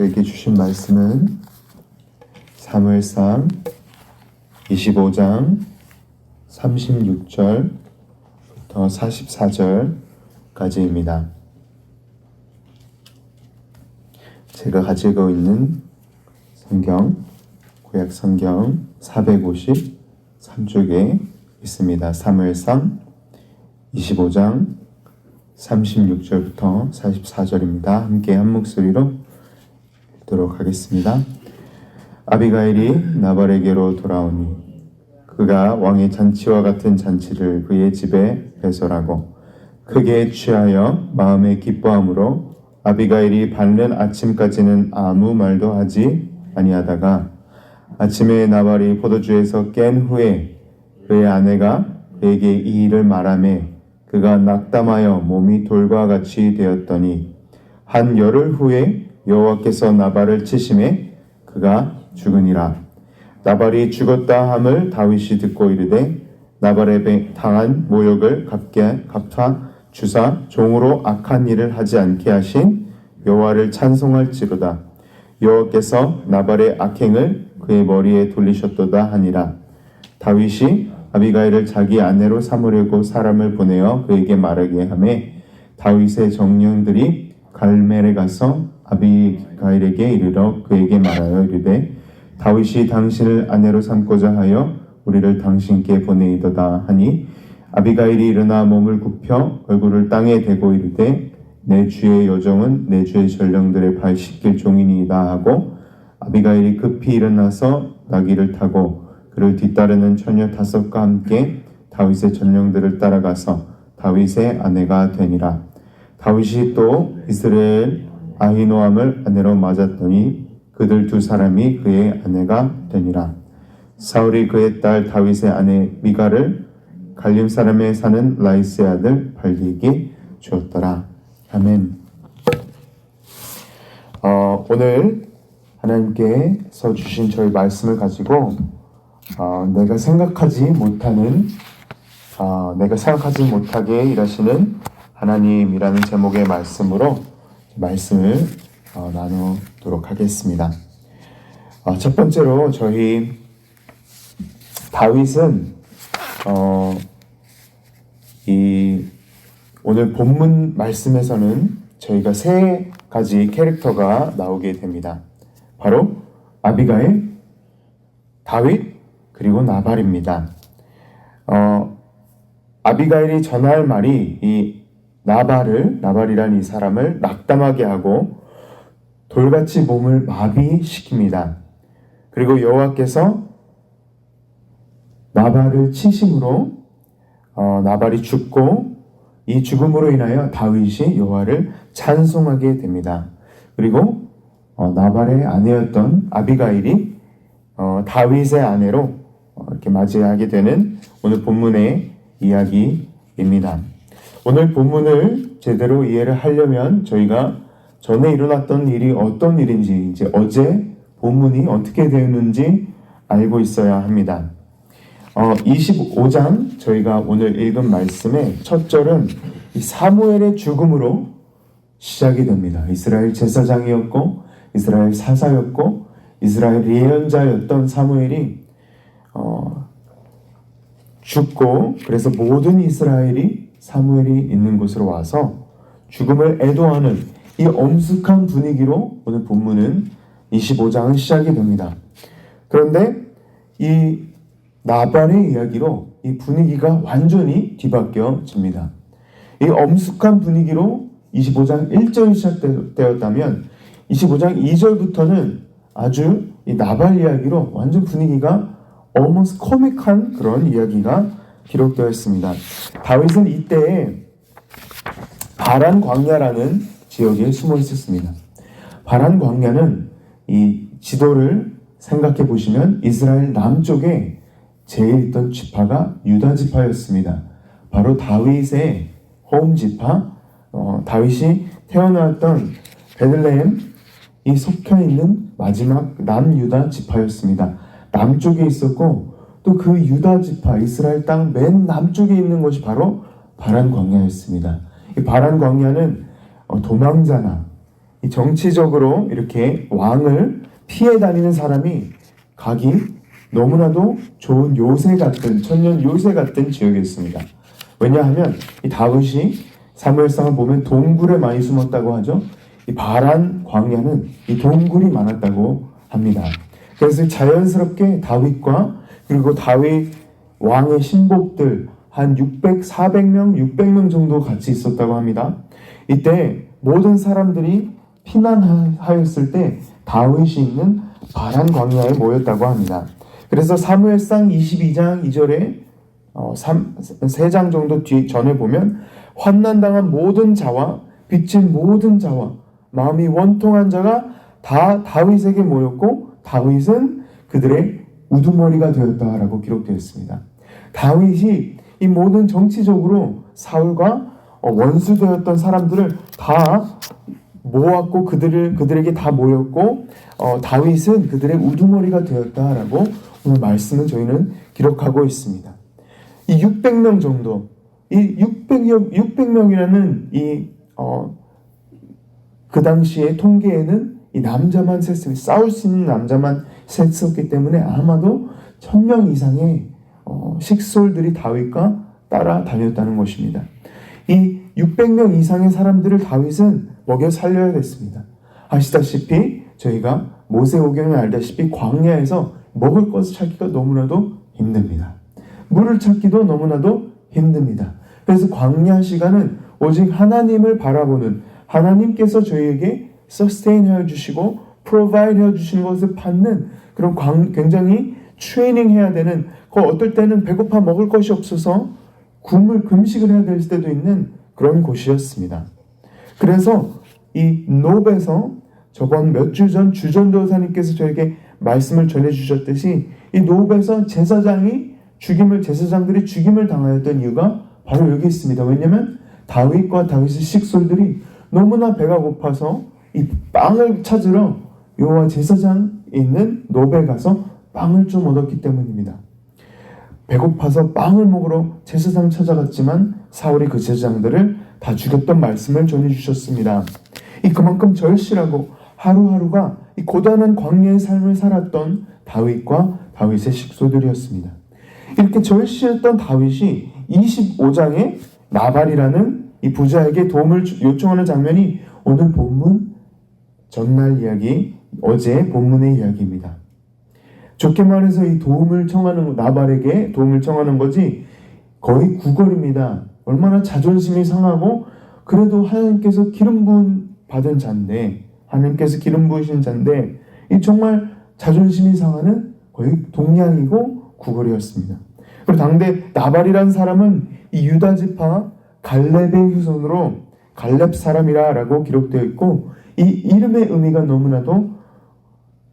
저에게 주신 말씀은 사무엘상 25장 36절부터 44절까지입니다. 제가 가지고 있는 성경, 구약 성경 453쪽에 있습니다. 사무엘상 25장 36절부터 44절입니다. 함께 한 목소리로 읽도록 하겠습니다. 아비가일이 나발에게로 돌아오니 그가 왕의 잔치와 같은 잔치를 그의 집에 배설하고 크게 취하여 마음에 기뻐함으로 아비가일이 밝는 아침까지는 아무 말도 하지 아니하다가 아침에 나발이 포도주에서 깬 후에 그의 아내가 그에게 이 일을 말하매 그가 낙담하여 몸이 돌과 같이 되었더니 한 열흘 후에 여호와께서 나발을 치심에 그가 죽으니라. 나발이 죽었다 함을 다윗이 듣고 이르되 나발에 당한 모욕을 갚아 주사 종으로 악한 일을 하지 않게 하신 여호와를 찬송할지로다. 여호와께서 나발의 악행을 그의 머리에 돌리셨도다 하니라. 다윗이 아비가일을 자기 아내로 삼으려고 사람을 보내어 그에게 말하게 하매 다윗의 정령들이 갈멜에 가서 아비가일에게 이르러 그에게 말하여 이르되 다윗이 당신을 아내로 삼고자 하여 우리를 당신께 보내이도다 하니 아비가일이 일어나 몸을 굽혀 얼굴을 땅에 대고 이르되 내 주의 여종은 내 주의 전령들의 발 씻길 종이니이다 하고 아비가일이 급히 일어나서 나귀를 타고 그를 뒤따르는 처녀 5과 함께 다윗의 전령들을 따라가서 다윗의 아내가 되니라. 다윗이 또 이스라엘 아히노암을 아내로 맞았더니 그들 두 사람이 그의 아내가 되니라. 사울이 그의 딸 다윗의 아내 미갈을 갈림 사람에 사는 라이스의 아들 발디에게 주었더라. 아멘. 오늘 하나님께서 주신 저희 말씀을 가지고 내가 생각하지 못하게 일하시는 하나님이라는 제목의 말씀으로 말씀을 나누도록 하겠습니다. 첫 번째로 저희 다윗은 이 오늘 본문 말씀에서는 저희가 세 가지 캐릭터가 나오게 됩니다. 바로 아비가일, 다윗, 그리고 나발입니다. 아비가일이 전할 말이 이 나발이란 이 사람을 낙담하게 하고 돌같이 몸을 마비시킵니다. 그리고 여호와께서 나발을 치심으로 나발이 죽고 이 죽음으로 인하여 다윗이 여호와를 찬송하게 됩니다. 그리고 나발의 아내였던 아비가일이 다윗의 아내로 이렇게 맞이하게 되는 오늘 본문의 이야기입니다. 오늘 본문을 제대로 이해를 하려면 저희가 전에 일어났던 일이 어떤 일인지 이제 어제 본문이 어떻게 되었는지 알고 있어야 합니다. 25장 저희가 오늘 읽은 말씀의 첫 절은 이 사무엘의 죽음으로 시작이 됩니다. 이스라엘 제사장이었고 이스라엘 사사였고 이스라엘 예언자였던 사무엘이 죽고 그래서 모든 이스라엘이 사무엘이 있는 곳으로 와서 죽음을 애도하는 이 엄숙한 분위기로 오늘 본문은 25장은 시작이 됩니다. 그런데 이 나발의 이야기로 이 분위기가 완전히 뒤바뀌어집니다. 이 엄숙한 분위기로 25장 1절이 시작되었다면 25장 2절부터는 아주 이 나발 이야기로 완전 분위기가 almost 코믹한 그런 이야기가 기록되어 있습니다. 다윗은 이때에 바란 광야라는 지역에 숨어 있었습니다. 바란 광야는 이 지도를 생각해 보시면 이스라엘 남쪽에 제일 있던 지파가 유다 지파였습니다. 바로 다윗의 홈 지파, 다윗이 태어났던 베들레헴이 속해 있는 마지막 남유다 지파였습니다. 남쪽에 있었고 또 그 유다 지파 이스라엘 땅 맨 남쪽에 있는 것이 바로 바란 광야였습니다. 이 바란 광야는 도망자나 이 정치적으로 이렇게 왕을 피해 다니는 사람이 가기 너무나도 좋은 요새 같은, 천년 요새 같은 지역이었습니다. 왜냐하면 이 다윗이 사무엘상을 보면 동굴에 많이 숨었다고 하죠. 이 바란 광야는 이 동굴이 많았다고 합니다. 그래서 자연스럽게 다윗과 그리고 다윗 왕의 신복들 한 400명, 600명 정도 같이 있었다고 합니다. 이때 모든 사람들이 피난하였을 때 다윗이 있는 바란 광야에 모였다고 합니다. 그래서 사무엘상 22장 2절에 3장 정도 전에 보면 환난당한 모든 자와 빚진 모든 자와 마음이 원통한 자가 다 다윗에게 모였고 다윗은 그들의 우두머리가 되었다라고 기록되어 있습니다. 다윗이 이 모든 정치적으로 사울과 원수되었던 사람들을 다 모았고 그들에게 다 모였고 다윗은 그들의 우두머리가 되었다라고 오늘 말씀은 저희는 기록하고 있습니다. 이 600명 정도, 이 600명이라는 그 당시의 통계에는 이 남자만 셌습니다. 싸울 수 있는 남자만 셌었기 때문에 아마도 1000명 이상의 식솔들이 다윗과 따라 다녔다는 것입니다. 이 600명 이상의 사람들을 다윗은 먹여 살려야 됐습니다. 아시다시피 저희가 모세오경을 알다시피 광야에서 먹을 것을 찾기가 너무나도 힘듭니다. 물을 찾기도 너무나도 힘듭니다. 그래서 광야 시간은 오직 하나님을 바라보는, 하나님께서 저희에게 서스테인 해주시고 프로바이드 해주시는 것을 받는 그런 굉장히 트레이닝 해야 되는, 어떨 때는 배고파 먹을 것이 없어서 금식을 해야 될 때도 있는 그런 곳이었습니다. 그래서 이 노베에서 저번 몇 주 전 주전도사님께서 저에게 말씀을 전해주셨듯이 이 노베에서 제사장들이 죽임을 당하였던 이유가 바로 여기 있습니다. 왜냐하면 다윗과 다윗의 식솔들이 너무나 배가 고파서 이 빵을 찾으러 여호와 제사장 있는 노베에 가서 빵을 좀 얻었기 때문입니다. 배고파서 빵을 먹으러 제사장 찾아갔지만 사울이 그 제사장들을 다 죽였던 말씀을 전해주셨습니다. 그만큼 절실하고 하루하루가 이 고단한 광야의 삶을 살았던 다윗과 다윗의 식소들이었습니다. 이렇게 절실했던 다윗이 25장에 나발이라는 이 부자에게 도움을 요청하는 장면이 오늘 본문 전날 이야기, 어제 본문의 이야기입니다. 좋게 말해서 이 나발에게 도움을 청하는 거지 거의 구걸입니다. 얼마나 자존심이 상하고 그래도 하나님께서 기름 부은 받은 자인데, 하나님께서 기름 부으신 자인데 이 정말 자존심이 상하는 거의 동량이고 구걸이었습니다. 그리고 당대 나발이라는 사람은 이 유다 지파 갈렙의 후손으로 갈렙 사람이라고 기록되어 있고 이 이름의 의미가 너무나도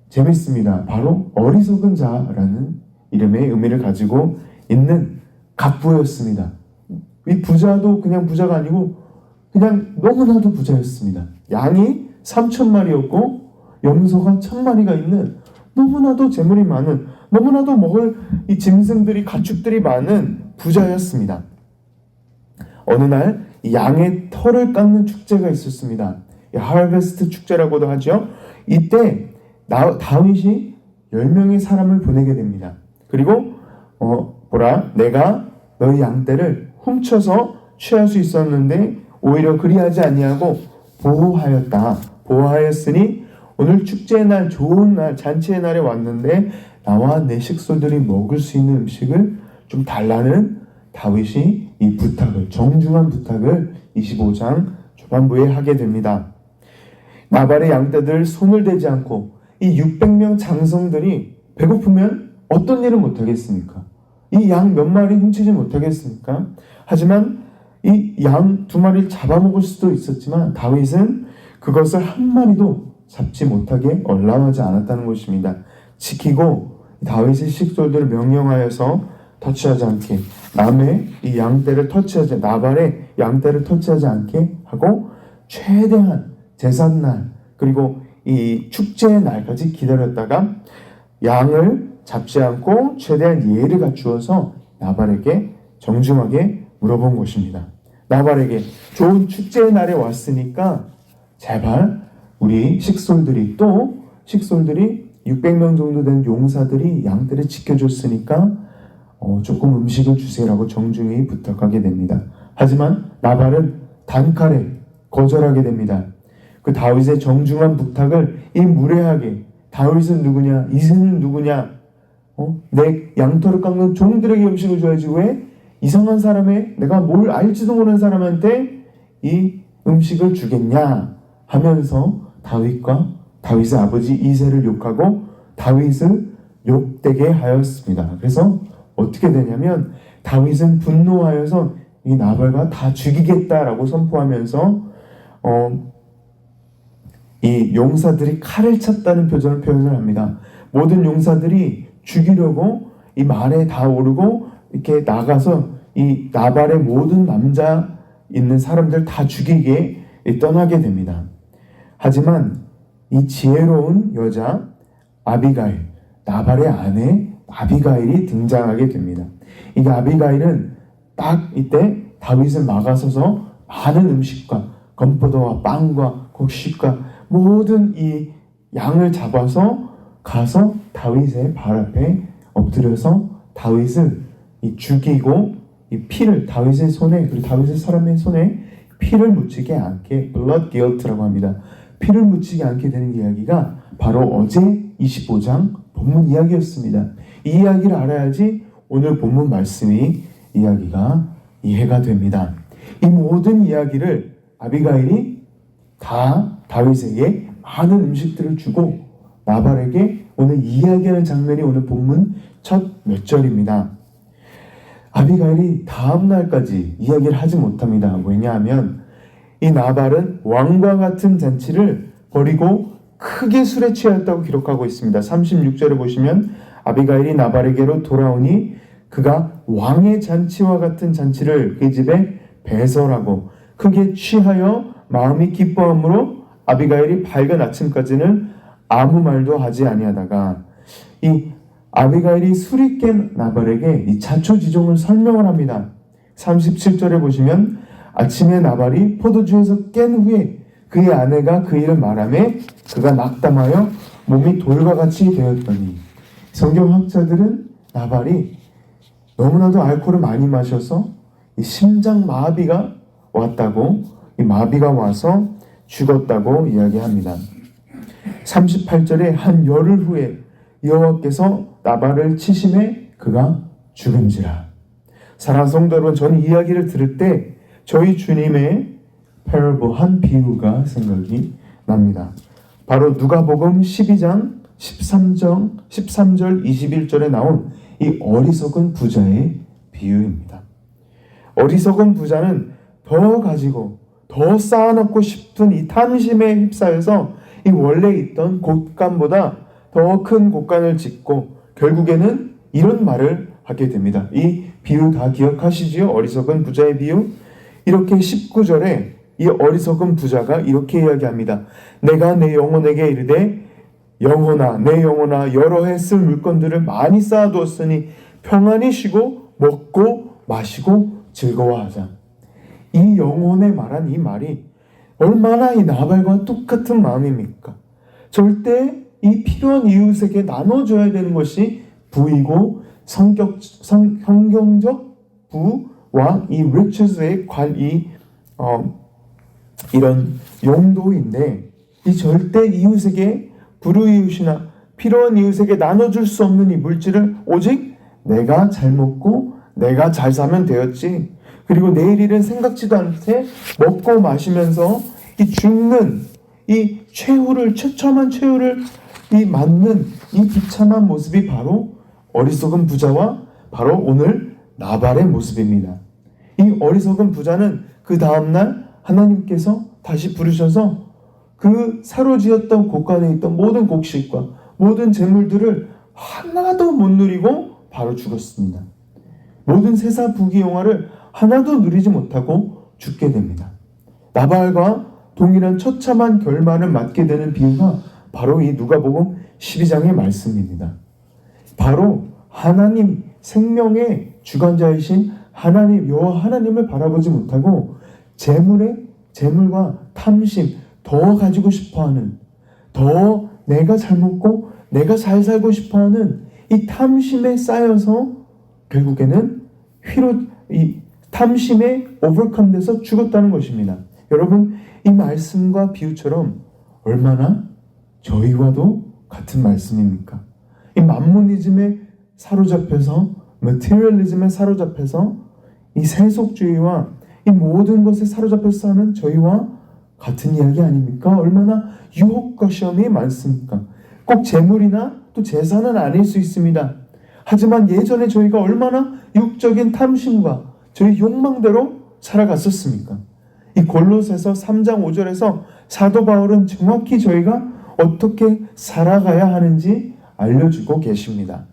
재밌습니다. 바로 어리석은 자라는 이름의 의미를 가지고 있는 갑부였습니다. 이 부자도 그냥 부자가 아니고 그냥 너무나도 부자였습니다. 양이 3000마리였고 염소가 1000마리가 있는 너무나도 재물이 많은, 너무나도 먹을 이 짐승들이, 가축들이 많은 부자였습니다. 어느 날 양의 털을 깎는 축제가 있었습니다. 하베스트 축제라고도 하죠. 이때 다윗이 10명의 사람을 보내게 됩니다. 그리고 내가 너희 양떼를 훔쳐서 취할 수 있었는데 오히려 그리하지 아니하고 보호하였으니 오늘 축제의 날, 좋은 날, 잔치의 날에 왔는데 나와 내 식소들이 먹을 수 있는 음식을 좀 달라는 다윗이 이 부탁을, 정중한 부탁을 25장 초반부에 하게 됩니다. 나발의 양떼들 손을 대지 않고 이 600명 장성들이 배고프면 어떤 일을 못하겠습니까? 이 양 몇 마리 훔치지 못하겠습니까? 하지만 이 양 2마리를 잡아먹을 수도 있었지만 다윗은 그것을 한 마리도 잡지 못하게 얼람하지 않았다는 것입니다. 지키고 다윗의 식솔들을 명령하여서 터치하지 않게, 나발의 양떼를 터치하지 않게 하고 최대한 제삿날 그리고 이 축제의 날까지 기다렸다가 양을 잡지 않고 최대한 예의를 갖추어서 나발에게 정중하게 물어본 것입니다. 나발에게 좋은 축제의 날에 왔으니까 제발 우리 식솔들이 600명 정도 된 용사들이 양떼를 지켜줬으니까 조금 음식을 주세요라고 정중히 부탁하게 됩니다. 하지만 나발은 단칼에 거절하게 됩니다. 그 다윗의 정중한 부탁을 이 무례하게 다윗은 누구냐? 이새는 누구냐? 내 양털을 깎는 종들에게 음식을 줘야지 왜 이상한 사람의 내가 뭘 알지도 모르는 사람한테 이 음식을 주겠냐 하면서 다윗과 다윗의 아버지 이새를 욕하고 다윗을 욕되게 하였습니다. 그래서 어떻게 되냐면 다윗은 분노하여서 이 나발과 다 죽이겠다라고 선포하면서 이 용사들이 칼을 찼다는 표현을 합니다. 모든 용사들이 죽이려고 이 말에 다 오르고 이렇게 나가서 이 나발의 모든 남자 있는 사람들 다 죽이게 떠나게 됩니다. 하지만 이 지혜로운 여자 아비가일, 나발의 아내 아비가일이 등장하게 됩니다. 이 아비가일은 딱 이때 다윗을 막아서서 많은 음식과 건포도와 빵과 곡식과 모든 이 양을 잡아서 가서 다윗의 발 앞에 엎드려서 다윗을 죽이고 이 피를 다윗의 손에 그리고 다윗의 사람의 손에 피를 묻히게 않게 blood guilt라고 합니다. 피를 묻히게 않게 되는 이야기가 바로 어제 25장 본문 이야기였습니다. 이 이야기를 알아야지 오늘 본문 말씀이 이야기가 이해가 됩니다. 이 모든 이야기를 아비가일이 다 다윗에게 많은 음식들을 주고 나발에게 오늘 이야기하는 장면이 오늘 본문 첫 몇 절입니다. 아비가일이 다음 날까지 이야기를 하지 못합니다. 왜냐하면 이 나발은 왕과 같은 잔치를 벌이고 크게 술에 취하였다고 기록하고 있습니다. 36절에 보시면 아비가일이 나발에게로 돌아오니 그가 왕의 잔치와 같은 잔치를 그 집에 배설하고 크게 취하여 마음이 기뻐함으로 아비가일이 밝은 아침까지는 아무 말도 하지 아니하다가 이 아비가일이 술이 깬 나발에게 이 자초지종을 설명을 합니다. 37절에 보시면 아침에 나발이 포도주에서 깬 후에 그의 아내가 그 일을 말하매 그가 낙담하여 몸이 돌과 같이 되었더니 성경학자들은 나발이 너무나도 알코올을 많이 마셔서 이 심장 마비가 왔다고 이 마비가 와서 죽었다고 이야기합니다. 38절에 한 열흘 후에 여호와께서 나발을 치심에 그가 죽은지라. 사랑하는 성도 여러분, 저는 이 이야기를 들을 때 저희 주님의 패러블 한 비유가 생각이 납니다. 바로 누가복음 12장 13절 21절에 나온 이 어리석은 부자의 비유입니다. 어리석은 부자는 더 가지고 더 쌓아놓고 싶은 이 탐심에 휩싸여서 이 원래 있던 곳간보다 더 큰 곳간을 짓고 결국에는 이런 말을 하게 됩니다. 이 비유 다 기억하시지요? 어리석은 부자의 비유. 이렇게 19절에 이 어리석은 부자가 이렇게 이야기합니다. 내가 내 영혼에게 이르되 영혼아 내 영혼아 여러 해 쓸 물건들을 많이 쌓아두었으니 평안히 쉬고 먹고 마시고 즐거워하자. 이 영혼에 말한 이 말이 얼마나 이 나발과 똑같은 마음입니까? 절대 이 필요한 이웃에게 나눠줘야 되는 것이 부이고 성경적 부와 이 riches의 이런 용도인데 이 절대 이웃에게 불우이웃이나 필요한 이웃에게 나눠줄 수 없는 이 물질을 오직 내가 잘 먹고 내가 잘 사면 되었지. 그리고 내일 일은 생각지도 않게 먹고 마시면서 이 죽는 이 처참한 최후를 이 맞는 이 비참한 모습이 바로 어리석은 부자와 바로 오늘 나발의 모습입니다. 이 어리석은 부자는 그 다음날 하나님께서 다시 부르셔서 그 새로 지었던 곳간에 있던 모든 곡식과 모든 재물들을 하나도 못 누리고 바로 죽었습니다. 모든 세사 부귀영화를 하나도 누리지 못하고 죽게 됩니다. 나발과 동일한 처참한 결말을 맞게 되는 비유가 바로 이 누가복음 12장의 말씀입니다. 바로 하나님 생명의 주관자이신 하나님 여호와 하나님을 바라보지 못하고 재물과 탐심, 더 가지고 싶어하는, 더 내가 잘 먹고 내가 잘 살고 싶어하는 이 탐심에 쌓여서 결국에는 이 탐심에 오버컴 돼서 죽었다는 것입니다. 여러분, 이 말씀과 비유처럼 얼마나 저희와도 같은 말씀입니까? 이 만모니즘에 사로잡혀서, 머티리얼리즘에 사로잡혀서 이 세속주의와 이 모든 것에 사로잡혀서 사는 저희와 같은 이야기 아닙니까? 얼마나 유혹과 시험이 많습니까? 꼭 재물이나 또 재산은 아닐 수 있습니다. 하지만 예전에 저희가 얼마나 육적인 탐심과 저희 욕망대로 살아갔었습니까? 이 골로새서 3장 5절에서 사도 바울은 정확히 저희가 어떻게 살아가야 하는지 알려주고 계십니다.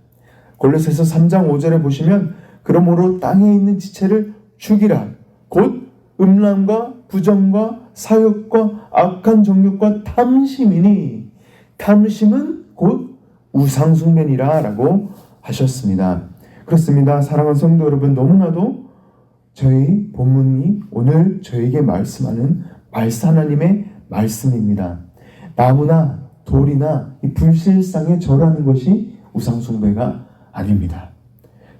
골로새서 3장 5절에 보시면 그러므로 땅에 있는 지체를 죽이라. 곧 음란과 부정과 사욕과 악한 정욕과 탐심이니 탐심은 곧 우상숭배니라 라고 하셨습니다. 그렇습니다. 사랑하는 성도 여러분, 너무나도 저희 본문이 오늘 저에게 말씀하는 말씀 하나님의 말씀입니다. 나무나 돌이나 이 불실상에 절하는 것이 우상숭배가 아닙니다.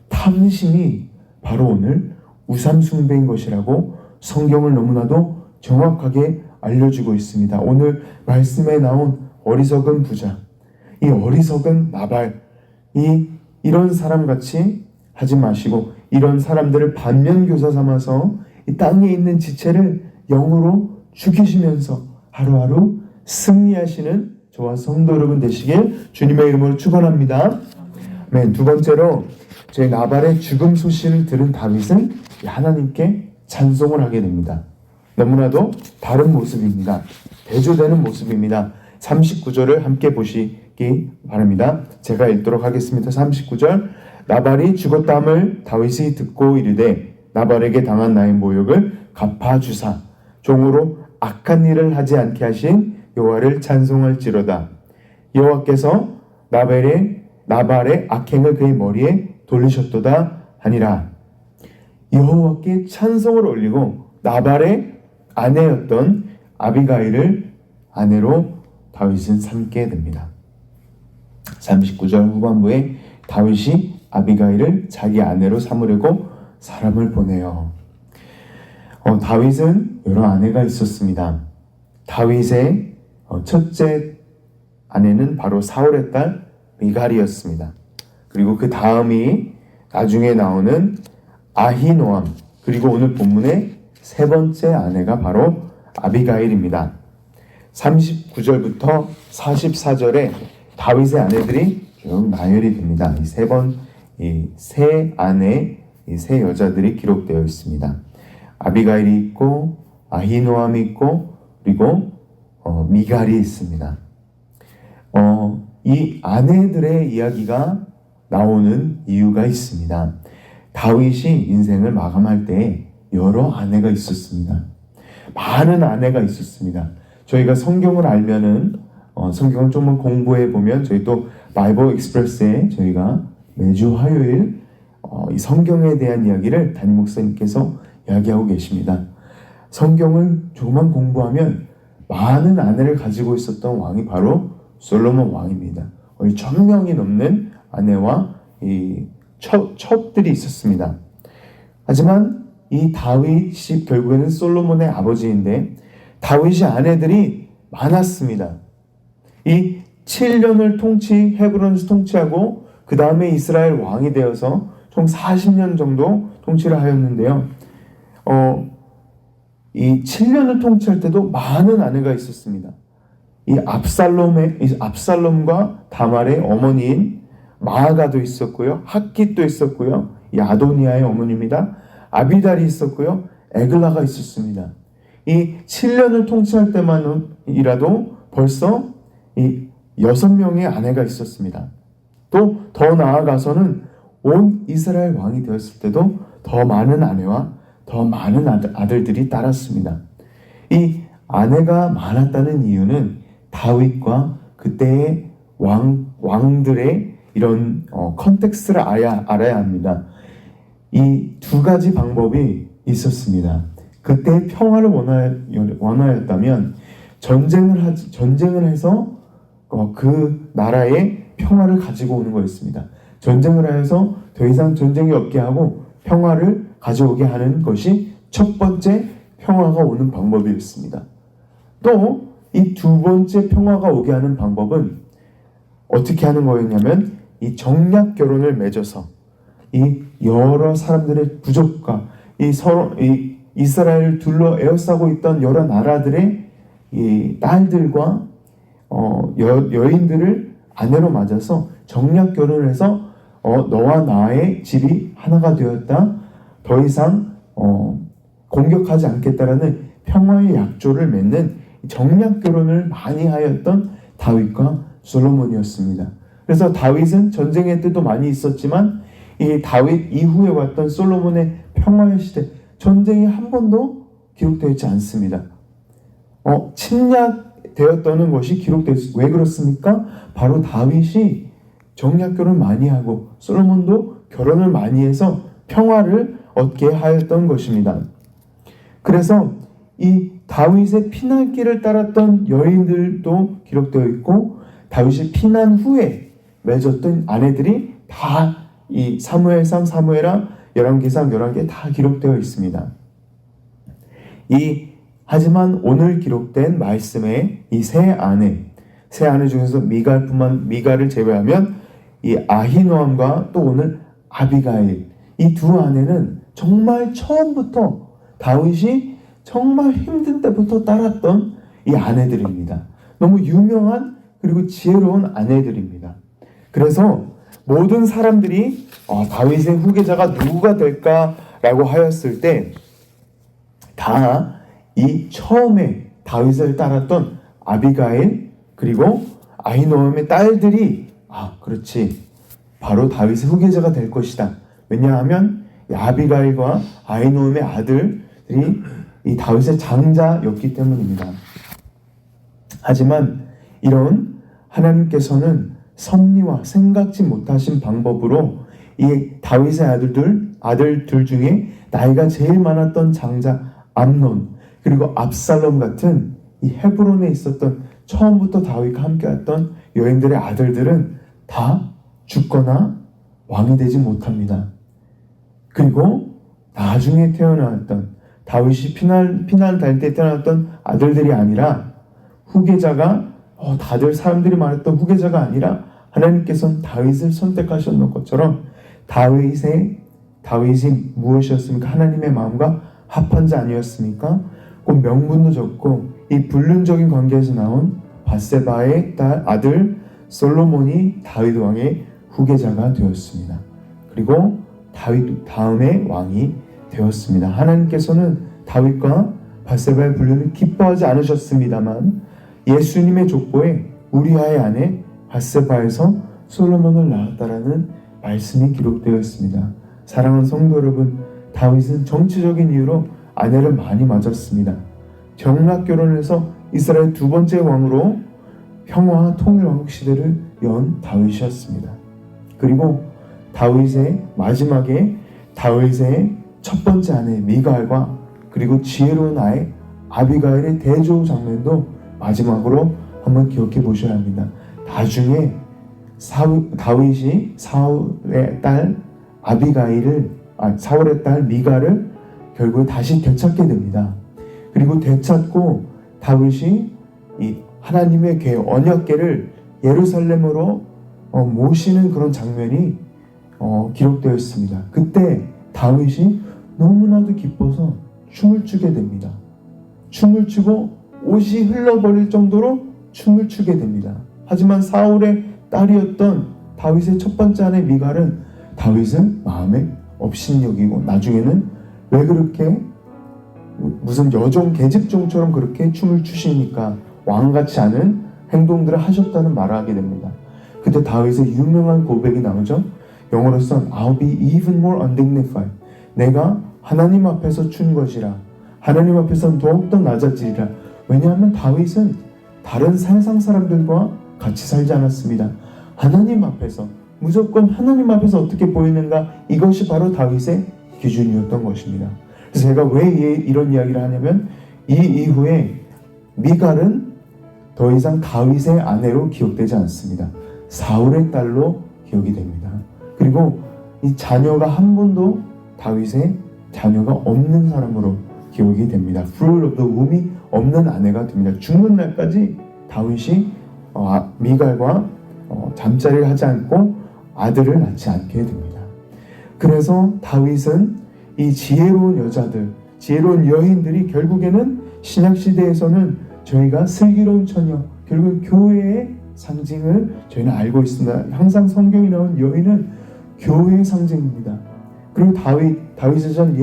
탐심이 바로 오늘 우상숭배인 것이라고 성경을 너무나도 정확하게 알려주고 있습니다. 오늘 말씀에 나온 어리석은 부자, 이 어리석은 나발, 이런 사람같이 하지 마시고 이런 사람들을 반면교사 삼아서 이 땅에 있는 지체를 영으로 죽이시면서 하루하루 승리하시는 저와 성도 여러분 되시길 주님의 이름으로 축원합니다. 두 번째로 저희 나발의 죽음 소식을 들은 다윗은 하나님께 찬송을 하게 됩니다. 너무나도 다른 모습입니다. 대조되는 모습입니다. 39절을 함께 보시기 바랍니다. 제가 읽도록 하겠습니다. 39절. 나발이 죽었다함을 다윗이 듣고 이르되 나발에게 당한 나의 모욕을 갚아주사 종으로 악한 일을 하지 않게 하신 여호와를 찬송할지로다. 여호와께서 나발의 악행을 그의 머리에 돌리셨도다 하니라. 여호와께 찬송을 올리고 나발의 아내였던 아비가일을 아내로 다윗은 삼게 됩니다. 39절 후반부에 다윗이 아비가일을 자기 아내로 삼으려고 사람을 보내요. 다윗은 여러 아내가 있었습니다. 다윗의 첫째 아내는 바로 사울의 딸 미갈이었습니다. 그리고 그 다음이 나중에 나오는 아히노암, 그리고 오늘 본문의 세 번째 아내가 바로 아비가일입니다. 39절부터 44절에 다윗의 아내들이 쭉 나열이 됩니다. 이 세 아내, 이 세 여자들이 기록되어 있습니다. 아비가일이 있고 아히노암이 있고 그리고 미갈이 있습니다. 이 아내들의 이야기가 나오는 이유가 있습니다. 다윗이 인생을 마감할 때 여러 아내가 있었습니다. 많은 아내가 있었습니다. 저희가 성경을 알면은 성경을 조금 공부해 보면 저희 또 바이블 익스프레스에 저희가 매주 화요일 이 성경에 대한 이야기를 담임 목사님께서 이야기하고 계십니다. 성경을 조금만 공부하면 많은 아내를 가지고 있었던 왕이 바로 솔로몬 왕입니다. 거의 1000명이 넘는 아내와 이 첩들이 있었습니다. 하지만 이 다윗이 결국에는 솔로몬의 아버지인데 다윗의 아내들이 많았습니다. 이 7년을 헤브론에서 통치하고 그 다음에 이스라엘 왕이 되어서 총 40년 정도 통치를 하였는데요. 이 7년을 통치할 때도 많은 아내가 있었습니다. 이 압살롬과 다말의 어머니인 마아가도 있었고요. 핫깃도 있었고요. 이 아도니아의 어머니입니다. 아비달이 있었고요. 에글라가 있었습니다. 이 7년을 통치할 때만이라도 벌써 이 6명의 아내가 있었습니다. 또 더 나아가서는 온 이스라엘 왕이 되었을 때도 더 많은 아내와 더 많은 아들들이 따랐습니다. 이 아내가 많았다는 이유는 다윗과 그때의 왕들의 이런 컨텍스트를 알아야 합니다. 이 두 가지 방법이 있었습니다. 그때 평화를 원하였다면 전쟁을 해서 그 나라의 평화를 가지고 오는 거였습니다. 전쟁을 해서 더 이상 전쟁이 없게 하고 평화를 가져오게 하는 것이 첫 번째 평화가 오는 방법이었습니다. 또 이 두 번째 평화가 오게 하는 방법은 어떻게 하는 거였냐면 이 정략 결혼을 맺어서 이 여러 사람들의 부족과 이 이스라엘을 둘러 에워싸고 있던 여러 나라들의 이 딸들과 여인들을 아내로 맞아서 정략 결혼을 해서 너와 나의 집이 하나가 되었다. 더 이상 공격하지 않겠다라는 평화의 약조를 맺는 정략 결혼을 많이 하였던 다윗과 솔로몬이었습니다. 그래서 다윗은 전쟁의 때도 많이 있었지만 이 다윗 이후에 왔던 솔로몬의 평화의 시대, 전쟁이 한 번도 기록되어 있지 않습니다. 침략되었다는 것이 기록되어 있습니다. 왜 그렇습니까? 바로 다윗이 정략 결혼 많이 하고 솔로몬도 결혼을 많이 해서 평화를 얻게 하였던 것입니다. 그래서 이 다윗의 피난길을 따랐던 여인들도 기록되어 있고 다윗이 피난 후에 맺었던 아내들이 다 이 사무엘상, 사무엘하, 열왕기상, 열왕기에 다 기록되어 있습니다. 하지만 오늘 기록된 말씀의 이 세 아내 중에서 미갈을 제외하면 이 아히노암과 또 오늘 아비가일, 이 두 아내는 정말 처음부터 다윗이 정말 힘든 때부터 따랐던 이 아내들입니다. 너무 유명한 그리고 지혜로운 아내들입니다. 그래서 모든 사람들이 다윗의 후계자가 누구가 될까라고 하였을 때 다 이 처음에 다윗을 따랐던 아비가일 그리고 아히노암의 딸들이 그렇지, 바로 다윗의 후계자가 될 것이다. 왜냐하면 이 아비가일과 아히노암의 아들들이 이 다윗의 장자였기 때문입니다. 하지만 이런 하나님께서는 섭리와 생각지 못하신 방법으로 이 다윗의 아들들 중에 나이가 제일 많았던 장자 암논 그리고 압살롬 같은 이 헤브론에 있었던 처음부터 다윗과 함께했던 여인들의 아들들은 다 죽거나 왕이 되지 못합니다. 그리고 나중에 태어났던 다윗이 피난 다닐 때 태어났던 아들들이 아니라 후계자가 다들 사람들이 말했던 후계자가 아니라 하나님께서는 다윗을 선택하셨던 것처럼 다윗이 무엇이었습니까? 하나님의 마음과 합한 자 아니었습니까? 곧 명분도 적고 이 불륜적인 관계에서 나온 밧세바의 아들 솔로몬이 다윗 왕의 후계자가 되었습니다. 그리고 다윗 다음에 왕이 되었습니다. 하나님께서는 다윗과 밧세바의 불륜을 기뻐하지 않으셨습니다만 예수님의 족보에 우리아의 아내 밧세바에서 솔로몬을 낳았다라는 말씀이 기록되어 있습니다. 사랑하는 성도 여러분, 다윗은 정치적인 이유로 아내를 많이 맞았습니다. 정략 결혼을 해서 이스라엘 두 번째 왕으로 평화 통일 왕국 시대를 연 다윗이었습니다. 그리고 마지막에 다윗의 첫 번째 아내 미갈과 그리고 지혜로운 아이 아비가일의 대조 장면도 마지막으로 한번 기억해 보셔야 합니다. 나중에 다윗이 사울의 딸 사울의 딸 미갈을 결국에 다시 되찾게 됩니다. 그리고 되찾고 다윗이 이 하나님의 언약궤를 예루살렘으로 모시는 그런 장면이 기록되어 있습니다. 그때 다윗이 너무나도 기뻐서 춤을 추게 됩니다. 춤을 추고 옷이 흘러버릴 정도로 춤을 추게 됩니다. 하지만 사울의 딸이었던 다윗의 첫 번째 아내 미갈은 다윗을 마음에 업신여기고 나중에는 왜 그렇게 무슨 여종 계집종처럼 그렇게 춤을 추시니까 왕같지 않은 행동들을 하셨다는 말을 하게 됩니다. 그때 다윗의 유명한 고백이 나오죠. 영어로선 I'll be even more undignified. 내가 하나님 앞에서 춘 것이라. 하나님 앞에서는 더욱더 낮아지리라. 왜냐하면 다윗은 다른 세상 사람들과 같이 살지 않았습니다. 하나님 앞에서, 무조건 하나님 앞에서 어떻게 보이는가, 이것이 바로 다윗의 기준이었던 것입니다. 그래서 제가 왜 이런 이야기를 하냐면 이 이후에 미갈은 더 이상 다윗의 아내로 기억되지 않습니다. 사울의 딸로 기억이 됩니다. 그리고 이 자녀가 한 번도 다윗의 자녀가 없는 사람으로 기억이 됩니다. Fruit of the womb이 없는 아내가 됩니다. 죽는 날까지 다윗이 미갈과 잠자리를 하지 않고 아들을 낳지 않게 됩니다. 그래서 다윗은 이 지혜로운 여자들, 지혜로운 여인들이 결국에는 신약시대에서는 저희가 슬기로운 처녀, 결국 교회의 상징을 저희는 알고 있습니다. 항상 성경에 나온 여인은 교회의 상징입니다. 그리고 다윗의 전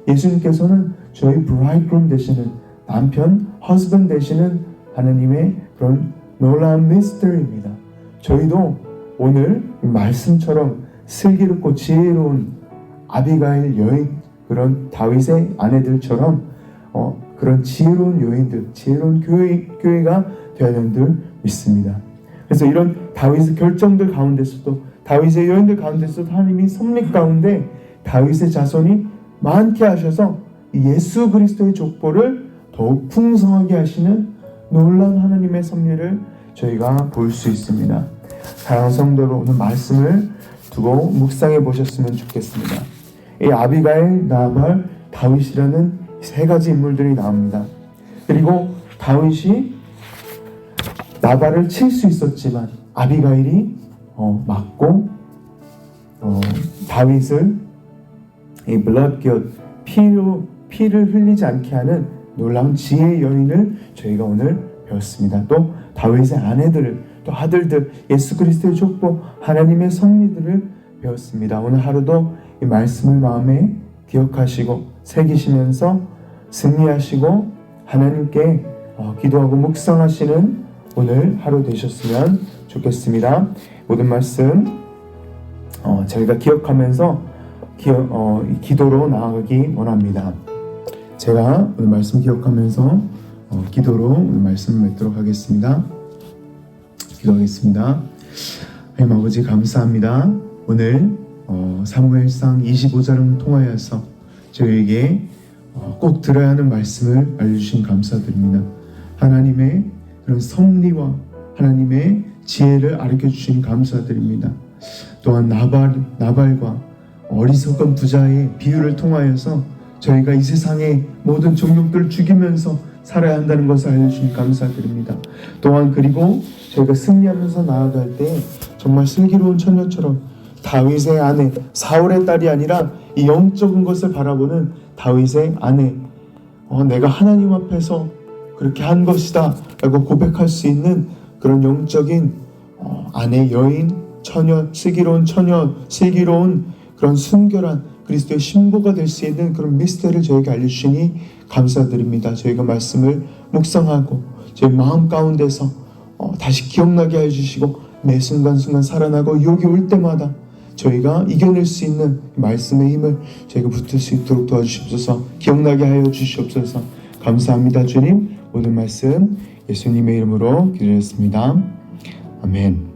예수님께서는 저희 브라이드그룸 되시는 남편, 허스밴 되시는 하나님의 그런 놀라운 미스터리입니다. 저희도 오늘 말씀처럼 슬기롭고 지혜로운 아비가일 여인, 그런 다윗의 아내들처럼 그런 지혜로운 여인들, 지혜로운 교회가 되어야 되는 줄 믿습니다. 그래서 이런 다윗의 결정들 가운데서도, 다윗의 여인들 가운데서도 하나님이 섭리 가운데 다윗의 자손이 많게 하셔서 예수 그리스도의 족보를 더욱 풍성하게 하시는 놀라운 하나님의 섭리를 저희가 볼 수 있습니다. 사랑하는 성도로 오늘 말씀을 두고 묵상해 보셨으면 좋겠습니다. 이 아비가일, 나발, 다윗이라는 세 가지 인물들이 나옵니다. 그리고 다윗이 나발을 칠 수 있었지만 아비가일이 막고 다윗을 이 블러드곁, 피를 흘리지 않게 하는 놀라운 지혜의 여인을 저희가 오늘 배웠습니다. 또 다윗의 아내들을, 또 아들들, 예수 그리스도의 족보, 하나님의 섭리들을 배웠습니다. 오늘 하루도 이 말씀을 마음에 기억하시고 새기시면서 승리하시고 하나님께 기도하고 묵상하시는 오늘 하루 되셨으면 좋겠습니다. 모든 말씀 저희가 기억하면서 기도로 나아가기 원합니다. 제가 오늘 말씀 기억하면서 기도로 오늘 말씀을 맺도록 하겠습니다. 기도하겠습니다. 하나님 아버지 감사합니다. 오늘 사무엘상 25장을 통하여서 저희에게 꼭 들어야 하는 말씀을 알려주신 감사드립니다. 하나님의 그런 섭리와 하나님의 지혜를 가르쳐주신 감사드립니다. 또한 나발과 어리석은 부자의 비유를 통하여서 저희가 이 세상의 모든 종족들을 죽이면서 살아야 한다는 것을 알려주신 감사드립니다. 또한 그리고 저희가 승리하면서 나아갈 때 정말 슬기로운 처녀처럼 다윗의 아내, 사울의 딸이 아니라 이 영적인 것을 바라보는 다윗의 아내, 내가 하나님 앞에서 그렇게 한 것이다 라고 고백할 수 있는 그런 영적인 아내, 여인, 처녀, 슬기로운 그런 순결한 그리스도의 신부가 될 수 있는 그런 미스터리를 저에게 알려주시니 감사드립니다. 저희가 말씀을 묵상하고 저희 마음 가운데서 다시 기억나게 해주시고 매 순간순간 살아나고 유혹이 올 때마다 저희가 이겨낼 수 있는 말씀의 힘을 저희가 붙을 수 있도록 도와주시옵소서. 기억나게 하여 주시옵소서. 감사합니다. 주님, 오늘 말씀 예수님의 이름으로 기도했습니다. 아멘.